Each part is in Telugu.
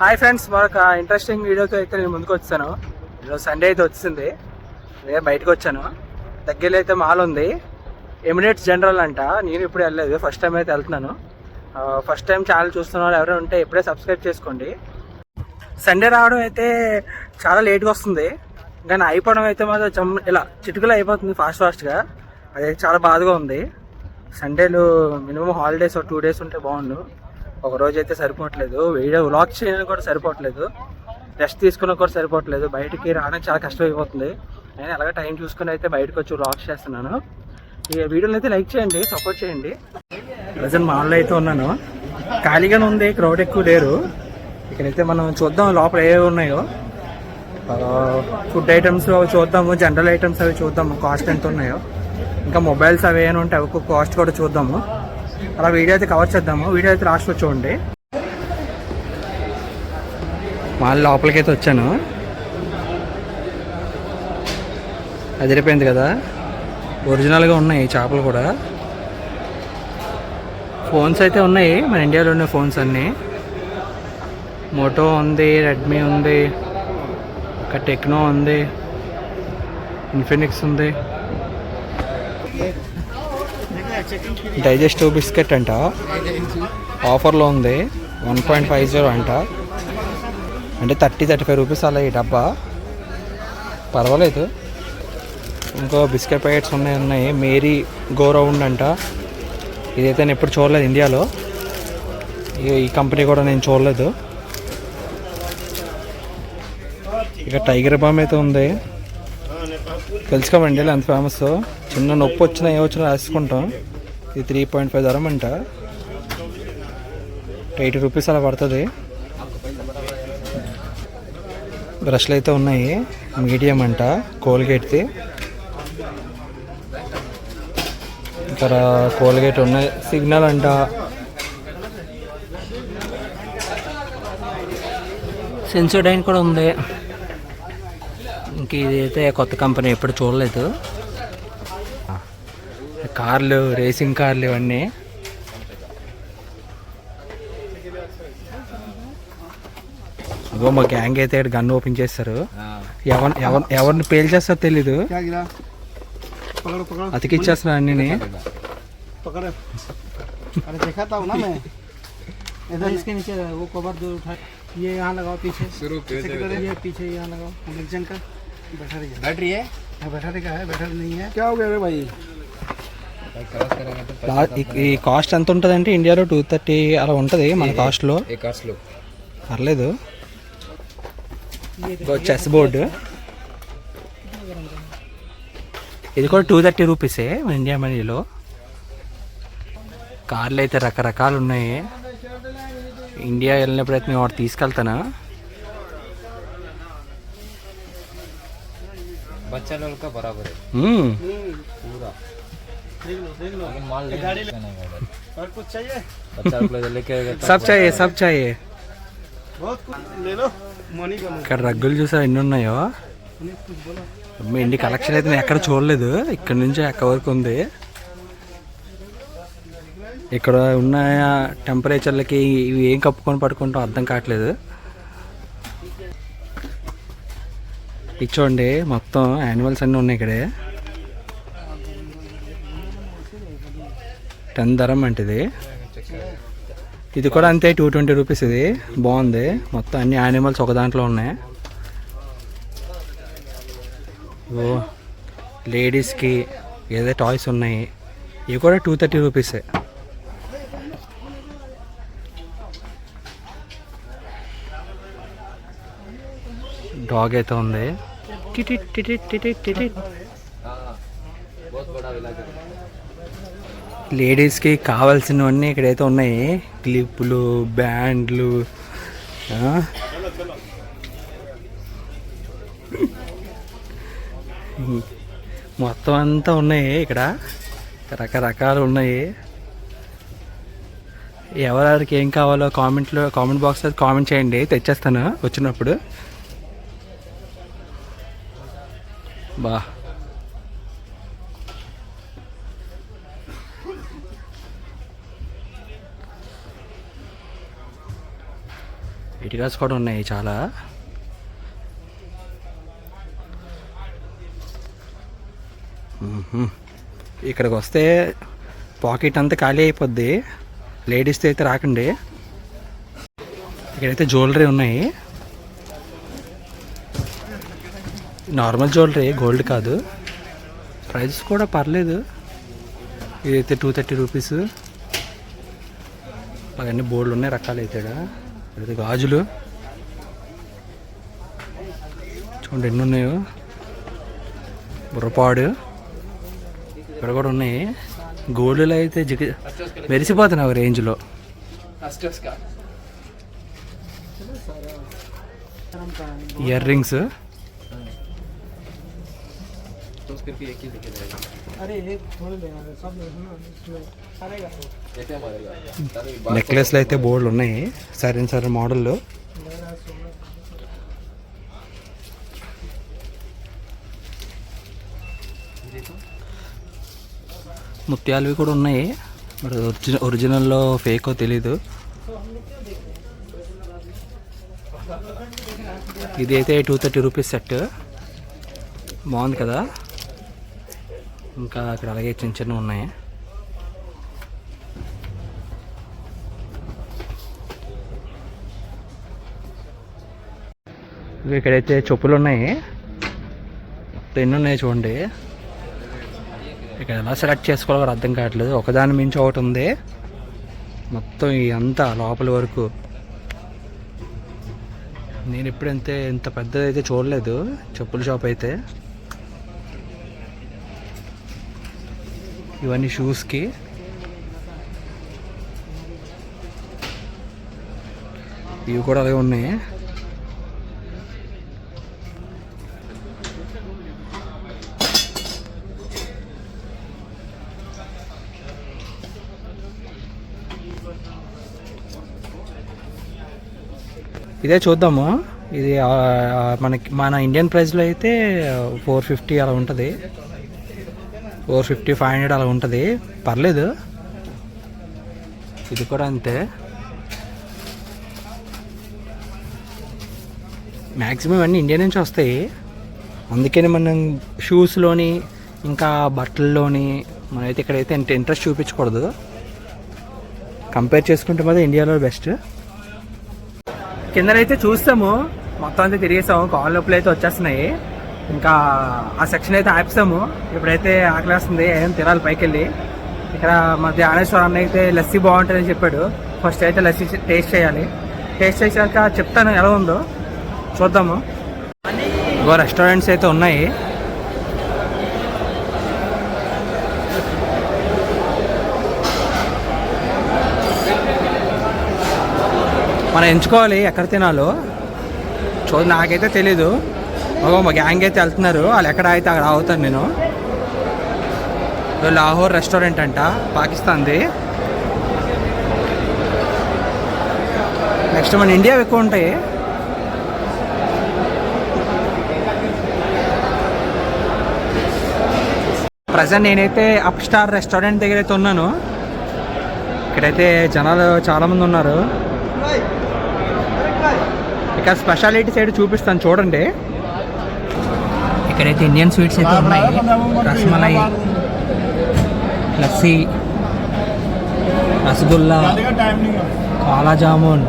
హాయ్ ఫ్రెండ్స్, మరొక ఇంట్రెస్టింగ్ వీడియోతో అయితే నేను ముందుకు వచ్చాను. ఈరోజు సండే అయితే వచ్చింది. నేను బయటకు వచ్చాను. దగ్గరలో అయితే మాల్ ఉంది, ఎమిరేట్స్ జనరల్ అంట. నేను ఇప్పుడు వెళ్ళలేదు, ఫస్ట్ టైం అయితే వెళ్తున్నాను. ఫస్ట్ టైం ఛానల్ చూస్తున్న వాళ్ళు ఎవరైనా ఉంటే ఇప్పుడే సబ్స్క్రైబ్ చేసుకోండి. సండే రావడం అయితే చాలా లేట్గా వస్తుంది, కానీ అయిపోవడం అయితే మాత్రం ఇలా చిటుకులు అయిపోతుంది ఫాస్ట్గా. అది చాలా బాధగా ఉంది. సండేలు మినిమం హాలిడేస్ 2 days ఉంటే బాగుండు. ఒక రోజు అయితే సరిపోవట్లేదు, వీడియో వ్లాగ్ చేయడానికి కూడా సరిపోవట్లేదు, రెస్ట్ తీసుకున్నా కూడా సరిపోవట్లేదు. బయటికి రావడానికి చాలా కష్టం అయిపోతుంది. నేను అలాగే టైం చూసుకుని అయితే బయటకు వచ్చి వ్లాగ్ చేస్తున్నాను. ఈ వీడియోని అయితే లైక్ చేయండి, సపోర్ట్ చేయండి. ప్రజెంట్ మాల్లో అయితే ఉన్నాను, ఖాళీగానే ఉంది, క్రౌడ్ ఎక్కువ లేరు. ఇక్కడైతే మనం చూద్దాం లోపల ఏవి ఉన్నాయో. ఫుడ్ ఐటమ్స్ అవి చూద్దాము, జనరల్ ఐటమ్స్ అవి చూద్దాము, కాస్ట్ ఎంత ఉన్నాయో. ఇంకా మొబైల్స్ అవి ఏమైనా ఉంటే అవి కాస్ట్ కూడా చూద్దాము. అలా వీడియో అయితే కవర్ చేద్దాము. వీడియో అయితే లాస్ట్లో చూడండి. మాల్ లోపలికి అయితే వచ్చాను. అదిరిపోయింది కదా, ఒరిజినల్గా ఉన్నాయి చేపలు కూడా. ఫోన్స్ అయితే ఉన్నాయి, మన ఇండియాలో ఉన్న ఫోన్స్ అన్నీ. మోటో ఉంది, రెడ్మీ ఉంది, ఒక టెక్నో ఉంది, ఇన్ఫినిక్స్ ఉంది. డైజెస్టివ్ బిస్కెట్ అంట, ఆఫర్లో ఉంది, 1.50 అంట. అంటే 30-35 రూపీస్ అలా ఈ డబ్బా, పర్వాలేదు. ఇంకో బిస్కెట్ ప్యాకెట్స్ ఉన్నాయి. మేరీ గో రౌండ్ అంట. ఇదైతే నేను ఎప్పుడు చూడలేదు ఇండియాలో, ఈ కంపెనీ కూడా నేను చూడలేదు. ఇక టైగర్ బామ్ అయితే ఉంది, తెలుసుకోమండి ఎంత ఫేమస్. చిన్న నొప్పి వచ్చినా ఏ వచ్చినా రాసుకుంటాం. ఇది 3.5 ధరం అంట, 80 రూపీస్ అలా పడుతుంది. బ్రష్లు అయితే ఉన్నాయి, మీడియం అంట, కోల్గేట్ది. ఇక్కడ కోల్గేట్ ఉన్నాయి, సిగ్నల్ అంట. సెన్సోడైన్ కూడా ఉంది. ఇంక ఇదైతే కొత్త కంపెనీ, ఎప్పుడు చూడలేదు. కార్లు, రేసింగ్ కార్లు ఇవన్నీ. మా గ్యాంగ్ అయితే గన్ ఓపెన్ చేస్తారు. ఎవరిని పేల్చేస్తారో తెలీదు, అతికిచ్చేస్తున్నారు అన్ని. ఈ కాస్ట్ ఎంత ఉంటుంది అంటే ఇండియాలో 230 అలా ఉంటుంది, మన కాస్ట్లో పర్లేదు. చెస్ బోర్డు ఇది కూడా 230 రూపీసే మన ఇండియా మనీలో. కార్లు అయితే రకరకాలు ఉన్నాయి. ఇండియా వెళ్ళినప్పుడైతే నేను వాడు తీసుకెళ్తాను. సబ్ చాయే. ఇక్కడ రగ్గులు చూసా ఎన్ని ఉన్నాయో. ఇండి కలెక్షన్ అయితే నేను ఎక్కడ చూడలేదు, ఇక్కడ నుంచి ఎక్కడ వరకు ఉంది. ఇక్కడ ఉన్న టెంపరేచర్లకి ఇవి ఏం కప్పుకొని పడుకుంటాం అర్థం కావట్లేదు. ఇది చూడండి, మొత్తం యానిమల్స్ అన్నీ ఉన్నాయి ఇక్కడే. 10 ధరం అంటే ఇది కూడా అంతే, 220 రూపీస్. ఇది బాగుంది, మొత్తం అన్ని యానిమల్స్ ఒక దాంట్లో ఉన్నాయి. ఓ లేడీస్కి ఏదో టాయ్స్ ఉన్నాయి, ఇవి కూడా 230 రూపీసే. డాగ్ అయితే ఉంది. లేడీస్కి కావాల్సినవన్నీ ఇక్కడైతే ఉన్నాయి, క్లిప్పులు, బ్యాండ్లు, మొత్తం అంతా ఉన్నాయి ఇక్కడ, రకరకాలు ఉన్నాయి. ఎవరికి ఏం కావాలో కామెంట్ బాక్స్లో కామెంట్ చేయండి, తెచ్చేస్తాను వచ్చినప్పుడు. బా ఎటికాస్ కూడా ఉన్నాయి చాలా. ఇక్కడికి వస్తే పాకెట్ అంతా ఖాళీ అయిపోద్ది, లేడీస్తో అయితే రాకండి. ఇక్కడైతే జ్యువెలరీ ఉన్నాయి, నార్మల్ జ్యువెలరీ, గోల్డ్ కాదు. ప్రైస్ కూడా పర్లేదు. ఇదైతే 230 రూపీస్. అవన్నీ బోర్డులు ఉన్నాయి రకాలు అయితే. ఇక్కడ గాజులు చూడండి ఎన్ని ఉన్నాయో. బుర్రపాడు ఇక్కడ కూడా ఉన్నాయి. గోల్డ్లో అయితే మెరిసిపోతున్నాయి ఒక రేంజ్లో. ఇయర్ రింగ్స్, నెక్లెస్లు అయితే బోర్డులు ఉన్నాయి సరే మోడల్లో. ముత్యాలవి కూడా ఉన్నాయి, మరి ఒరిజినల్లో ఫేకో తెలీదు. ఇది అయితే 230 రూపీస్ సెట్, బాగుంది కదా. ఇంకా అక్కడ అలాగే చిన్న ఉన్నాయి. ఇక్కడైతే చెప్పులు ఉన్నాయి, ఎన్ని ఉన్నాయి చూడండి. ఇక్కడ ఎలా సెలెక్ట్ చేసుకోవాలో అర్థం కావట్లేదు, ఒకదాని మించి ఒకటి ఉంది మొత్తం అంతా లోపల వరకు. నేను ఎప్పుడంతే ఇంత పెద్దదైతే చూడలేదు చెప్పుల షాప్ అయితే. ఇవన్నీ షూస్కి. ఇవి కూడా అలాగే ఉన్నాయి. ఇదే చూద్దాము. ఇది మన ఇండియన్ ప్రైస్లో అయితే 450 అలా ఉంటుంది, 450 500 అలా ఉంటుంది, పర్లేదు. ఇది కూడా అంతే. మ్యాక్సిమం అన్నీ ఇండియా నుంచి వస్తాయి, అందుకని మనం షూస్లోని ఇంకా బట్టల్లోని మనమైతే ఇక్కడైతే ఇంట్రెస్ట్ చూపించకూడదు. కంపేర్ చేసుకుంటే మాత్రం ఇండియాలో బెస్ట్. కిందనైతే చూస్తాము, మొత్తం అంతా తిరిగేసాము, కాళ్ళ నొప్పులు అయితే వచ్చేస్తున్నాయి. ఇంకా ఆ సెక్షన్ అయితే ఆపిస్తాము. ఇప్పుడైతే ఆకలేస్తుంది, ఏం తినాలి పైకి వెళ్ళి. ఇక్కడ మా ధ్యానేశ్వర అన్న అయితే లస్సీ బాగుంటుందని చెప్పాడు. ఫస్ట్ అయితే లస్సీ టేస్ట్ చేయాలి, టేస్ట్ చేశాక చెప్తాను ఎలా ఉందో, చూద్దాము. ఇంకో రెస్టారెంట్స్ అయితే ఉన్నాయి. మనం ఎంచుకోవాలి ఎక్కడ తినాలో. నాకైతే తెలీదు, మా గ్యాంగ్ అయితే వెళ్తున్నారు, వాళ్ళు ఎక్కడ అయితే అక్కడ అవుతాను నేను. లాహోర్ రెస్టారెంట్ అంట, పాకిస్తాన్ది. నెక్స్ట్ మన ఇండియా ఎక్కువ ఉంటాయి. ప్రజెంట్ నేనైతే అప్ స్టార్ రెస్టారెంట్ దగ్గర అయితే ఉన్నాను. ఇక్కడైతే జనాలు చాలామంది ఉన్నారు. ఇక్కడ స్పెషాలిటీ సైడ్ చూపిస్తాను చూడండి. ఇక్కడైతే ఇండియన్ స్వీట్స్ అయితే ఉన్నాయి, రసమలై, లస్సీ, రసగుల్లా, కాలా జామున్,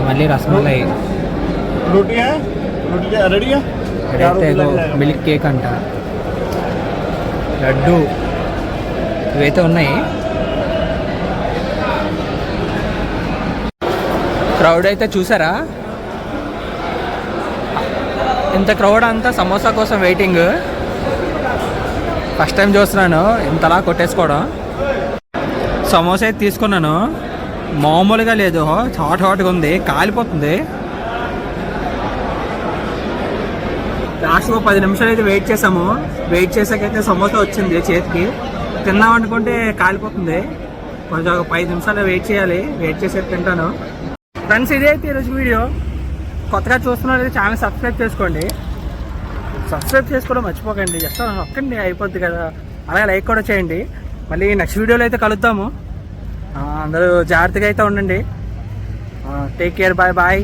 మళ్ళీ రసమలై, ఇక్కడైతే మిల్క్ కేక్ అంట, లడ్డు, ఇవైతే ఉన్నాయి. క్రౌడ్ అయితే చూసారా, ఇంత క్రౌడ్ అంతా సమోసా కోసం వెయిటింగ్. ఫస్ట్ టైం చూస్తున్నాను ఇంతలా కొట్టేసుకోవడం. సమోసా అయితే తీసుకున్నాను, మామూలుగా లేదు, హాట్గా ఉంది, కాలిపోతుంది. లాస్ట్ 10 నిమిషాలు అయితే వెయిట్ చేసాము. వెయిట్ చేసాకైతే సమోసా వచ్చింది చేతికి. తిన్నామనుకుంటే కాలిపోతుంది. కొంచెం ఒక 5 నిమిషాలు వెయిట్ చేయాలి, వెయిట్ చేసేది తింటాను. ఫ్రెండ్స్, ఇదే అయితే ఈరోజు వీడియో. కొత్తగా చూస్తున్నట్లయితే ఛానల్ సబ్స్క్రైబ్ చేసుకోండి. సబ్స్క్రైబ్ చేసుకోవడం మర్చిపోకండి, జస్ట్ నొక్కండి అయిపోద్ది కదా. అలాగే లైక్ కూడా చేయండి. మళ్ళీ నెక్స్ట్ వీడియోలో అయితే కలుద్దాము. అందరూ జాగ్రత్తగా అయితే ఉండండి. Take care, bye bye.